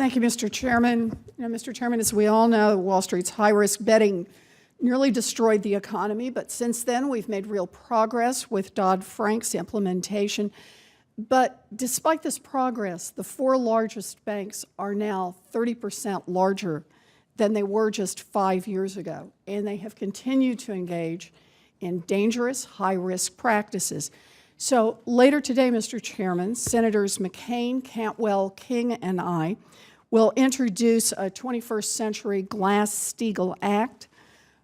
Thank you, Mr. Chairman. Mr. Chairman, as we all know, Wall Street's high-risk betting nearly destroyed the economy, but since then we've made real progress with Dodd-Frank's implementation. But despite this progress, the four largest banks are now 30% larger than they were just 5 years ago, and they have continued to engage in dangerous, high-risk practices. So later today, Mr. Chairman, Senators McCain, Cantwell, King, and I will introduce a 21st Century Glass-Steagall Act.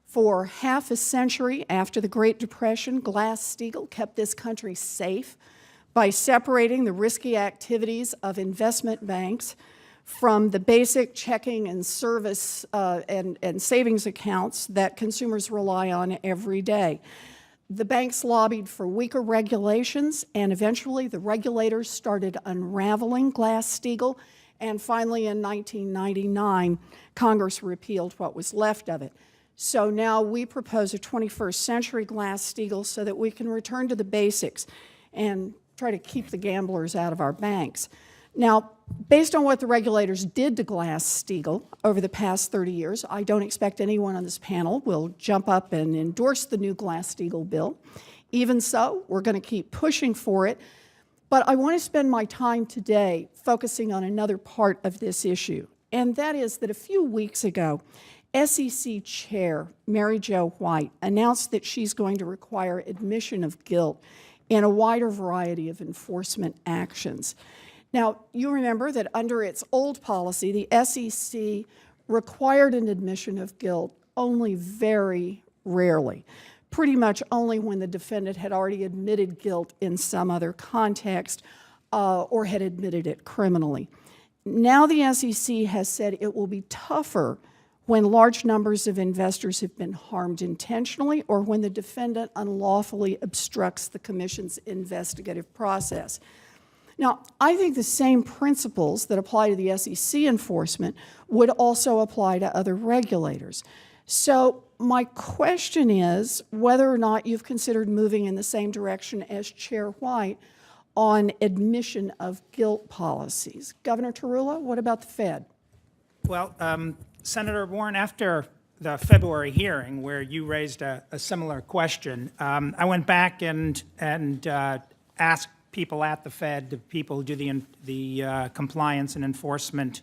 For half a century after the Great Depression, Glass-Steagall kept this country safe by separating the risky activities of investment banks from the basic checking and service and savings accounts that consumers rely on every day. The banks lobbied for weaker regulations, and eventually the regulators started unraveling Glass-Steagall, and finally in 1999, Congress repealed what was left of it. So now we propose a 21st Century Glass-Steagall so that we can return to the basics and try to keep the gamblers out of our banks. Now, based on what the regulators did to Glass-Steagall over the past 30 years, I don't expect anyone on this panel will jump up and endorse the new Glass-Steagall bill. Even so, we're going to keep pushing for it. But I want to spend my time today focusing on another part of this issue, and that is that a few weeks ago, SEC Chair Mary Jo White announced that she's going to require admission of guilt in a wider variety of enforcement actions. Now, you remember that under its old policy, the SEC required an admission of guilt only very rarely, pretty much only when the defendant had already admitted guilt in some other context or had admitted it criminally. Now the SEC has said it will be tougher when large numbers of investors have been harmed intentionally or when the defendant unlawfully obstructs the Commission's investigative process. Now, I think the same principles that apply to the SEC enforcement would also apply to other regulators. So my question is whether or not you've considered moving in the same direction as Chair White on admission of guilt policies. Governor Tarullo, what about the Fed? Well, Senator Warren, after the February hearing where you raised a similar question, I went back and asked people at the Fed, the people who do the compliance and enforcement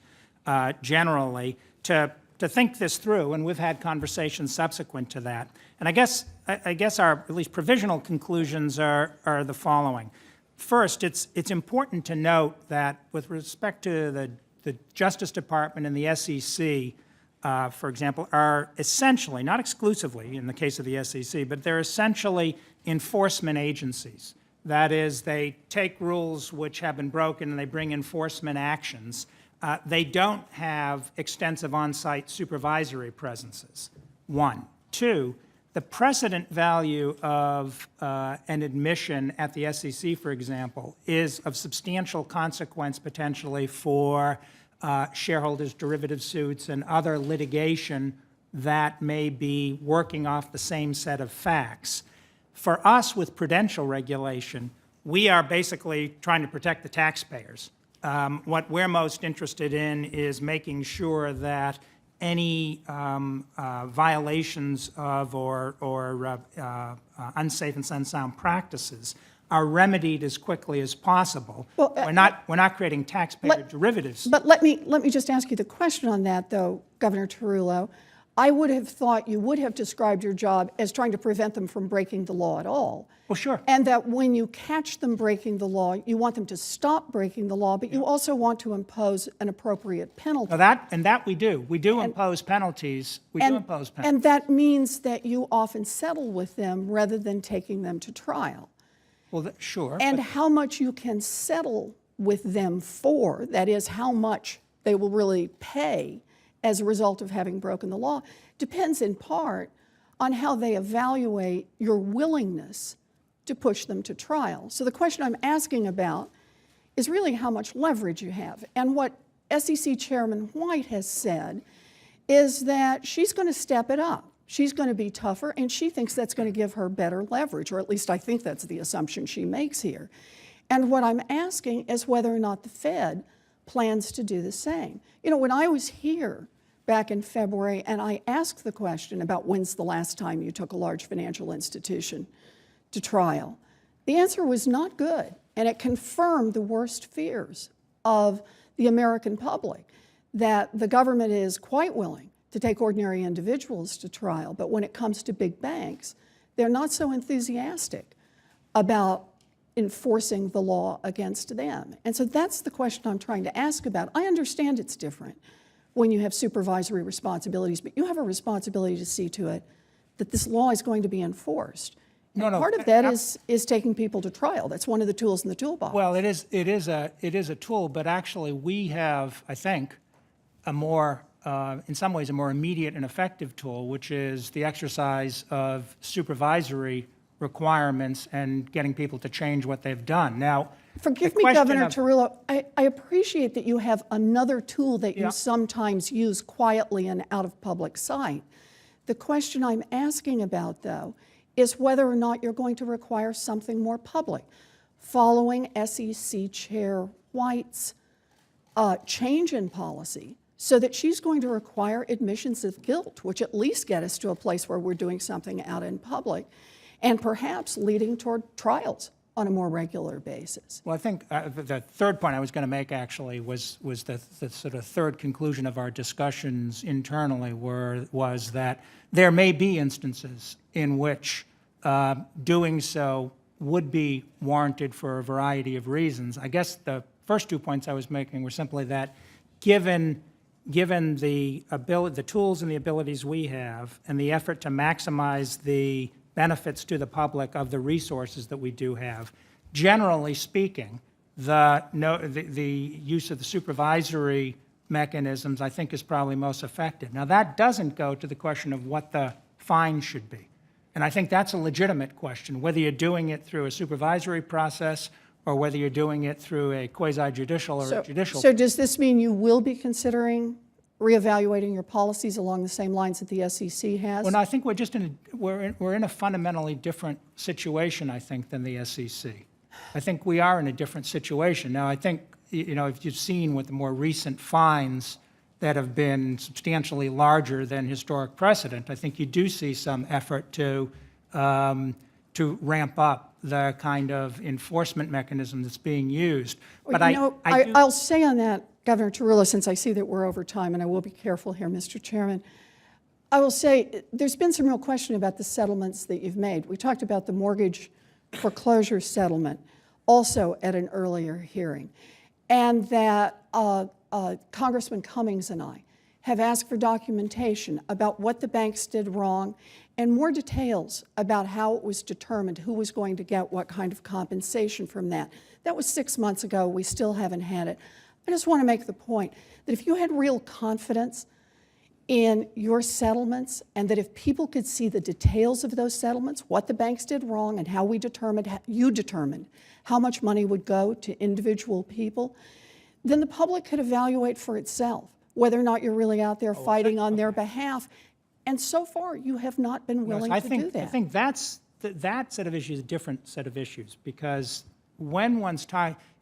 generally, to think this through, and we've had conversations subsequent to that. And I guess our at least provisional conclusions are the following. First, it's important to note that with respect to the Justice Department and the SEC, for example, are essentially, not exclusively in the case of the SEC, but they're essentially enforcement agencies. That is, they take rules which have been broken and they bring enforcement actions. They don't have extensive on-site supervisory presences, one. Two, the precedent value of an admission at the SEC, for example, is of substantial consequence potentially for shareholders' derivative suits and other litigation that may be working off the same set of facts. For us, with prudential regulation, we are basically trying to protect the taxpayers. What we're most interested in is making sure that any violations of or unsafe and unsound practices are remedied as quickly as possible. Well, we're not creating taxpayer derivatives. But let me just ask you the question on that, though, Governor Tarullo. I would have thought you would have described your job as trying to prevent them from breaking the law at all. Well, sure. And that when you catch them breaking the law, you want them to stop breaking the law, but you also want to impose an appropriate penalty. Well, that we do. We do impose penalties. And that means that you often settle with them rather than taking them to trial. Well, sure. And how much you can settle with them for, that is, how much they will really pay as a result of having broken the law, depends in part on how they evaluate your willingness to push them to trial. So the question I'm asking about is really how much leverage you have. And what SEC Chairman White has said is that she's going to step it up. She's going to be tougher, and she thinks that's going to give her better leverage, or at least I think that's the assumption she makes here. And what I'm asking is whether or not the Fed plans to do the same. You know, when I was here back in February and I asked the question about when's the last time you took a large financial institution to trial, the answer was not good, and it confirmed the worst fears of the American public, that the government is quite willing to take ordinary individuals to trial, but when it comes to big banks, they're not so enthusiastic about enforcing the law against them. And so that's the question I'm trying to ask about. I understand it's different when you have supervisory responsibilities, but you have a responsibility to see to it that this law is going to be enforced. No, no. Part of that is taking people to trial. That's one of the tools in the toolbox. Well, it is a tool, but actually we have, I think, a more, in some ways, a more immediate and effective tool, which is the exercise of supervisory requirements and getting people to change what they've done. Now, forgive me, Governor Tarullo, I appreciate that you have another tool that you sometimes use quietly and out of public sight. The question I'm asking about, though, is whether or not you're going to require something more public. Following SEC Chair White's change in policy, so that she's going to require admissions of guilt, which at least get us to a place where we're doing something out in public, and perhaps leading toward trials on a more regular basis. Well, I think the third point I was going to make actually was the sort of third conclusion of our discussions internally was that there may be instances in which doing so would be warranted for a variety of reasons. I guess the first 2 points I was making were simply that given the tools and the abilities we have and the effort to maximize the benefits to the public of the resources that we do have, generally speaking, the use of the supervisory mechanisms, I think, is probably most effective. Now, that doesn't go to the question of what the fine should be. And I think that's a legitimate question, whether you're doing it through a supervisory process or whether you're doing it through a quasi-judicial or a judicial. So does this mean you will be considering reevaluating your policies along the same lines that the SEC has? Well, no, I think we're in a fundamentally different situation, I think, than the SEC. I think we are in a different situation. Now, I think, you know, if you've seen with the more recent fines that have been substantially larger than historic precedent, I think you do see some effort to ramp up the kind of enforcement mechanism that's being used. But I'll say on that, Governor Tarullo, since I see that we're over time, and I will be careful here, Mr. Chairman, I will say there's been some real question about the settlements that you've made. We talked about the mortgage foreclosure settlement also at an earlier hearing, and that Congressman Cummings and I have asked for documentation about what the banks did wrong and more details about how it was determined who was going to get what kind of compensation from that. That was 6 months ago. We still haven't had it. I just want to make the point that if you had real confidence in your settlements and that if people could see the details of those settlements, what the banks did wrong and how you determined how much money would go to individual people, then the public could evaluate for itself whether or not you're really out there fighting on their behalf. And so far, you have not been willing to do that. I think that set of issues is a different set of issues, because when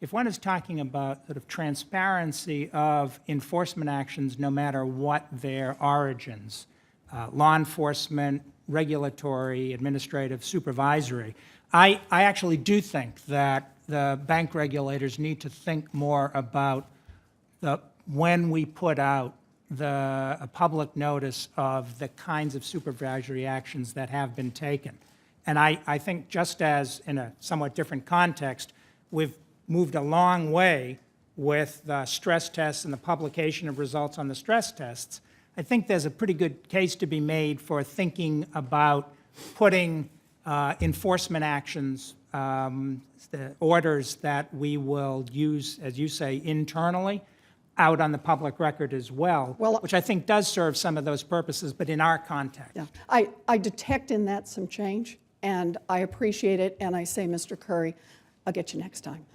if one is talking about sort of transparency of enforcement actions, no matter what their origins, law enforcement, regulatory, administrative, supervisory, I actually do think that the bank regulators need to think more about when we put out a public notice of the kinds of supervisory actions that have been taken. And I think just as in a somewhat different context, we've moved a long way with the stress tests and the publication of results on the stress tests, I think there's a pretty good case to be made for thinking about putting enforcement actions, the orders that we will use, as you say, internally, out on the public record as well, which I think does serve some of those purposes, but in our context. Yeah. I detect in that some change, and I appreciate it, and I say, Mr. Curry, I'll get you next time.